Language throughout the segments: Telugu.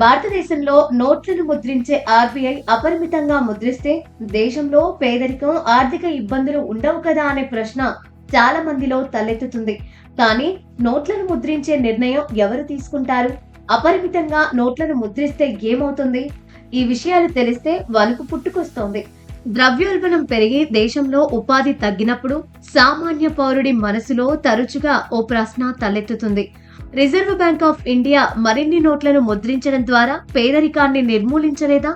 భారతదేశంలో నోట్లను ముద్రించే ఆర్బీఐ అపరిమితంగా ముద్రిస్తే దేశంలో పేదరికం, ఆర్థిక ఇబ్బందులు ఉండవు కదా అనే ప్రశ్న చాలా మందిలో తలెత్తుతుంది. కానీ నోట్లను ముద్రించే నిర్ణయం ఎవరు తీసుకుంటారు? అపరిమితంగా నోట్లను ముద్రిస్తే ఏమవుతుంది? ఈ విషయాలు తెలిస్తే వణుకు పుట్టుకొస్తోంది. ద్రవ్యోల్బణం పెరిగి దేశంలో ఉపాధి తగ్గినప్పుడు సామాన్య పౌరుడి మనసులో తరచుగా ఓ ప్రశ్న తలెత్తుతుంది. రిజర్వ్ బ్యాంక్ ఆఫ్ ఇండియా మరిన్ని నోట్లను ముద్రించడం ద్వారా పేదరికాన్ని నిర్మూలించలేదా?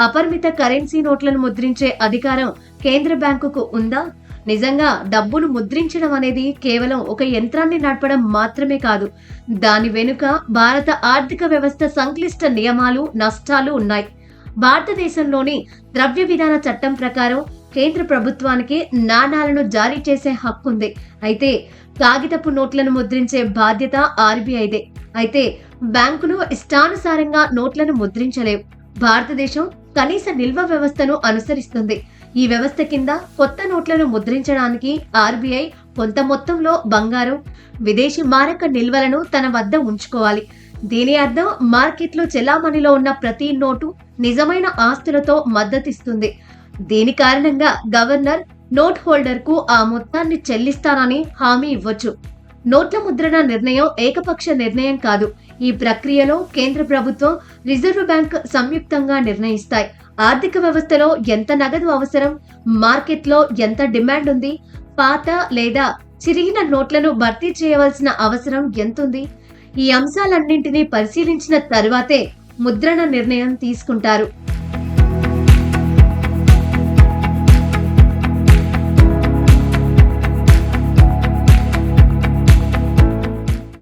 అపరిమిత కరెన్సీ నోట్లను ముద్రించే అధికారం కేంద్ర బ్యాంకుకు ఉందా? నిజంగా డబ్బును ముద్రించడం అనేది కేవలం ఒక యంత్రాన్ని నడపడం మాత్రమే కాదు. దాని వెనుక భారత ఆర్థిక వ్యవస్థ సంక్లిష్ట నియమాలు, నష్టాలు ఉన్నాయి. భారతదేశంలోని ద్రవ్య విధాన చట్టం ప్రకారం కేంద్ర ప్రభుత్వానికి నాణాలను జారీ చేసే హక్కుంది. అయితే కాగితపు నోట్లను ముద్రించే బాధ్యత ఆర్బీఐదే. అయితే బ్యాంకులు ఇష్టానుసారంగా నోట్లను ముద్రించలేవు. భారతదేశం కనీస నిల్వ వ్యవస్థను అనుసరిస్తుంది. ఈ వ్యవస్థ కింద కొత్త నోట్లను ముద్రించడానికి ఆర్బీఐ కొంత మొత్తంలో బంగారం, విదేశీ మారక నిల్వలను తన వద్ద ఉంచుకోవాలి. దీని అర్థం మార్కెట్లో చెలామణిలో ఉన్న ప్రతి నోటు నిజమైన ఆస్తులతో మద్దతిస్తుంది. దీని కారణంగా గవర్నర్ నోట్ హోల్డర్ కు ఆ మొత్తాన్ని చెల్లిస్తానని హామీ ఇవ్వచ్చు. నోట్ల ముద్రణ నిర్ణయం ఏకపక్ష నిర్ణయం కాదు. ఈ ప్రక్రియలో కేంద్ర ప్రభుత్వం, రిజర్వ్ బ్యాంక్ సంయుక్తంగా నిర్ణయిస్తాయి. ఆర్థిక వ్యవస్థలో ఎంత నగదు అవసరం, మార్కెట్లో ఎంత డిమాండ్ ఉంది, పాత లేదా చిరిగిన నోట్లను భర్తీ చేయవలసిన అవసరం ఎంతుంది, ఈ అంశాలన్నింటినీ పరిశీలించిన తరువాతే ముద్రణ నిర్ణయం తీసుకుంటారు.